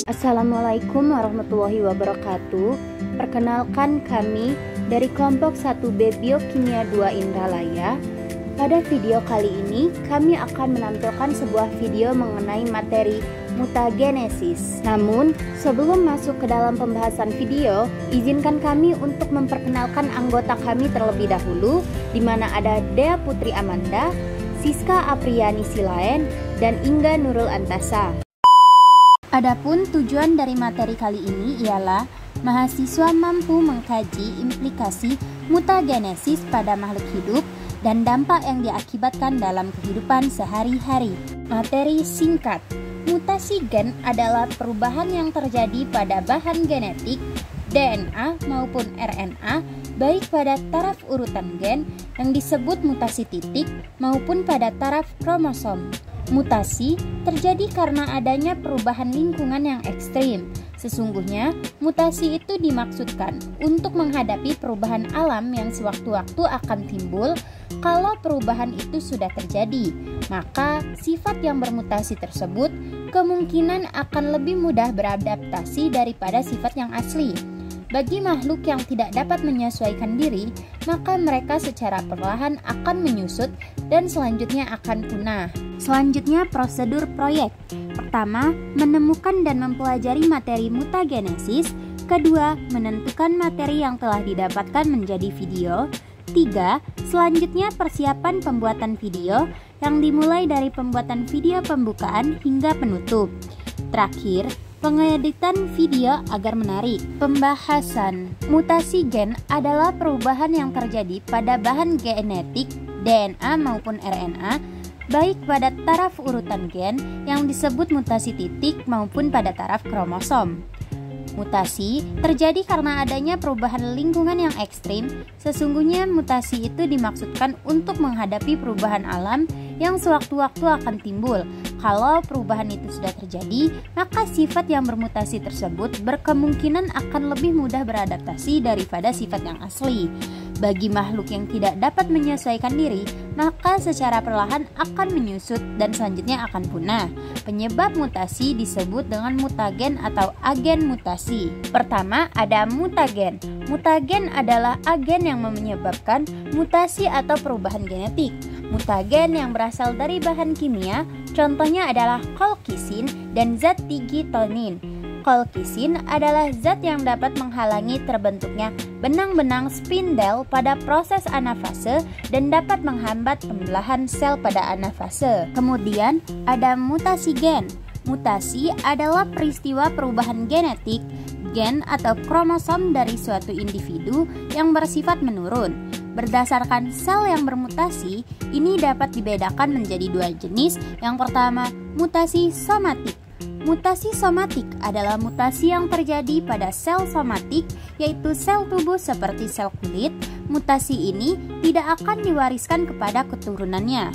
Assalamualaikum warahmatullahi wabarakatuh. Perkenalkan kami dari kelompok 1B Biokimia 2 Indralaya. Pada video kali ini kami akan menampilkan sebuah video mengenai materi mutagenesis. Namun sebelum masuk ke dalam pembahasan video, izinkan kami untuk memperkenalkan anggota kami terlebih dahulu, di mana ada Dea Putri Amanda, Siska Apriani Silaen, dan Inga Nurul Antasa. Adapun tujuan dari materi kali ini ialah mahasiswa mampu mengkaji implikasi mutagenesis pada makhluk hidup dan dampak yang diakibatkan dalam kehidupan sehari-hari. Materi singkat. Mutasi gen adalah perubahan yang terjadi pada bahan genetik, DNA maupun RNA, baik pada taraf urutan gen yang disebut mutasi titik maupun pada taraf kromosom. Mutasi terjadi karena adanya perubahan lingkungan yang ekstrim. Sesungguhnya, mutasi itu dimaksudkan untuk menghadapi perubahan alam yang sewaktu-waktu akan timbul. Kalau perubahan itu sudah terjadi, maka sifat yang bermutasi tersebut kemungkinan akan lebih mudah beradaptasi daripada sifat yang asli. Bagi makhluk yang tidak dapat menyesuaikan diri, maka mereka secara perlahan akan menyusut dan selanjutnya akan punah. Selanjutnya, prosedur proyek. Pertama, menemukan dan mempelajari materi mutagenesis. Kedua, menentukan materi yang telah didapatkan menjadi video. 3. Selanjutnya, persiapan pembuatan video yang dimulai dari pembuatan video pembukaan hingga penutup. Terakhir, pengeditan video agar menarik. Pembahasan. Mutasi gen adalah perubahan yang terjadi pada bahan genetik, DNA maupun RNA, baik pada taraf urutan gen yang disebut mutasi titik maupun pada taraf kromosom. Mutasi terjadi karena adanya perubahan lingkungan yang ekstrim. Sesungguhnya mutasi itu dimaksudkan untuk menghadapi perubahan alam yang sewaktu-waktu akan timbul. Kalau perubahan itu sudah terjadi, maka sifat yang bermutasi tersebut berkemungkinan akan lebih mudah beradaptasi daripada sifat yang asli. Bagi makhluk yang tidak dapat menyesuaikan diri, maka secara perlahan akan menyusut dan selanjutnya akan punah. Penyebab mutasi disebut dengan mutagen atau agen mutasi. Pertama, ada mutagen. Mutagen adalah agen yang menyebabkan mutasi atau perubahan genetik. Mutagen yang berasal dari bahan kimia, contohnya adalah kolkisin dan zat digitonin. Kolkisin adalah zat yang dapat menghalangi terbentuknya benang-benang spindel pada proses anafase dan dapat menghambat pembelahan sel pada anafase. Kemudian ada mutasi gen. Mutasi adalah peristiwa perubahan genetik, gen atau kromosom dari suatu individu yang bersifat menurun. Berdasarkan sel yang bermutasi, ini dapat dibedakan menjadi dua jenis. Yang pertama, mutasi somatik. Mutasi somatik adalah mutasi yang terjadi pada sel somatik, yaitu sel tubuh seperti sel kulit. Mutasi ini tidak akan diwariskan kepada keturunannya.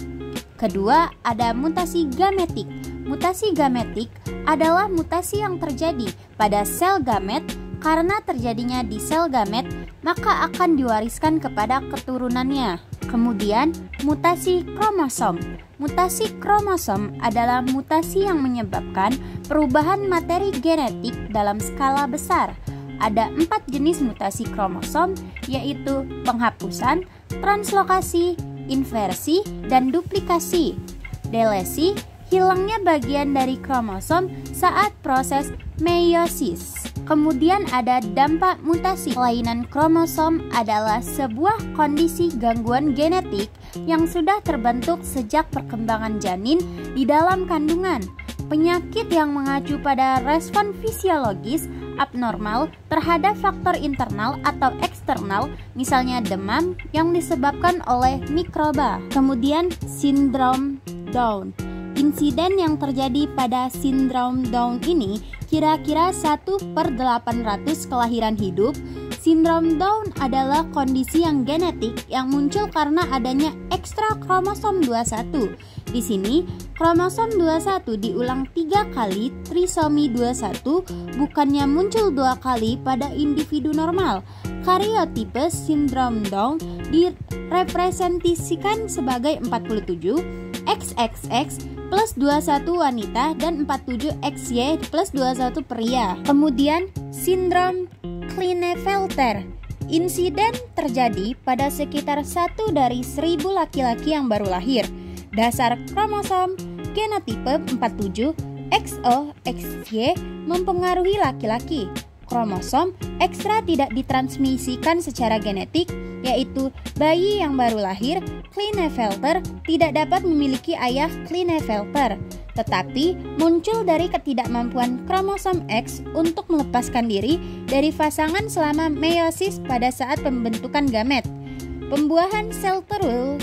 Kedua, ada mutasi gametik. Mutasi gametik adalah mutasi yang terjadi pada sel gamet. Karena terjadinya di sel gamet, maka akan diwariskan kepada keturunannya. Kemudian, mutasi kromosom. Mutasi kromosom adalah mutasi yang menyebabkan perubahan materi genetik dalam skala besar. Ada 4 jenis mutasi kromosom, yaitu penghapusan, translokasi, inversi, dan duplikasi. Delesi, hilangnya bagian dari kromosom saat proses meiosis. Kemudian ada dampak mutasi. Kelainan kromosom adalah sebuah kondisi gangguan genetik yang sudah terbentuk sejak perkembangan janin di dalam kandungan. Penyakit yang mengacu pada respon fisiologis abnormal terhadap faktor internal atau eksternal, misalnya demam yang disebabkan oleh mikroba. Kemudian sindrom Down. Insiden yang terjadi pada sindrom Down ini kira-kira 1/800 kelahiran hidup. Sindrom Down adalah kondisi yang genetik yang muncul karena adanya ekstra kromosom 21. Di sini, kromosom 21 diulang 3 kali trisomi 21, bukannya muncul 2 kali pada individu normal. Karyotipe sindrom Down direpresentasikan sebagai 47, XXX plus 21 wanita dan 47XY plus 21 pria. Kemudian sindrom Klinefelter. Insiden terjadi pada sekitar 1 dari 1000 laki-laki yang baru lahir. Dasar kromosom genotipe 47 XOXY mempengaruhi laki-laki. Kromosom ekstra tidak ditransmisikan secara genetik, yaitu bayi yang baru lahir Klinefelter tidak dapat memiliki ayah Klinefelter, tetapi muncul dari ketidakmampuan kromosom X untuk melepaskan diri dari pasangan selama meiosis pada saat pembentukan gamet. Pembuahan sel telur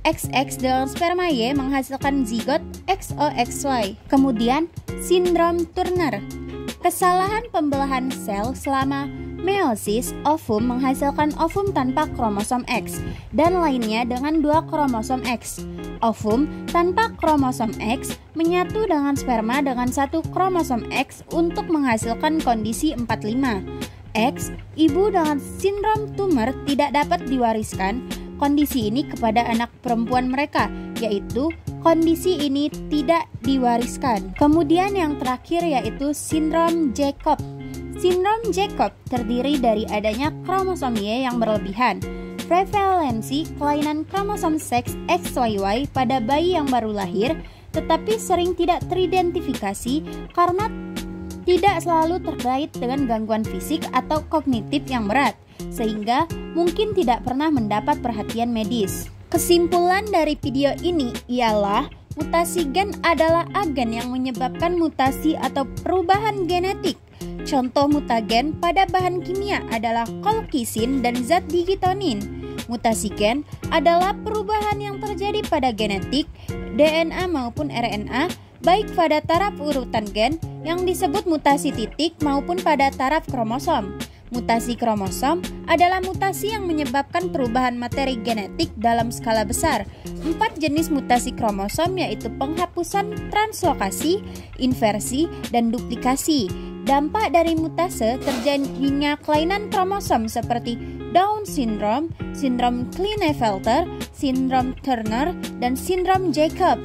XX dalam sperma Y menghasilkan zigot XOXY. Kemudian sindrom Turner. Kesalahan pembelahan sel selama meiosis ovum menghasilkan ovum tanpa kromosom X dan lainnya dengan 2 kromosom X. Ovum tanpa kromosom X menyatu dengan sperma dengan 1 kromosom X untuk menghasilkan kondisi 45. X, ibu dengan sindrom tumor tidak dapat diwariskan kondisi ini kepada anak perempuan mereka, yaitu kondisi ini tidak diwariskan. Kemudian yang terakhir yaitu sindrom Jacob. Sindrom Jacob terdiri dari adanya kromosom Y yang berlebihan. Prevalensi kelainan kromosom seks XYY pada bayi yang baru lahir, tetapi sering tidak teridentifikasi karena tidak selalu terkait dengan gangguan fisik atau kognitif yang berat, sehingga mungkin tidak pernah mendapat perhatian medis. Kesimpulan dari video ini ialah mutasi gen adalah agen yang menyebabkan mutasi atau perubahan genetik. Contoh mutagen pada bahan kimia adalah kolkisin dan zat digitonin. Mutasi gen adalah perubahan yang terjadi pada genetik, DNA maupun RNA, baik pada taraf urutan gen yang disebut mutasi titik maupun pada taraf kromosom. Mutasi kromosom adalah mutasi yang menyebabkan perubahan materi genetik dalam skala besar. 4 jenis mutasi kromosom yaitu penghapusan translokasi, inversi, dan duplikasi. Dampak dari mutase terjadinya kelainan kromosom seperti Down syndrome, sindrom Klinefelter, sindrom Turner, dan sindrom Jacob.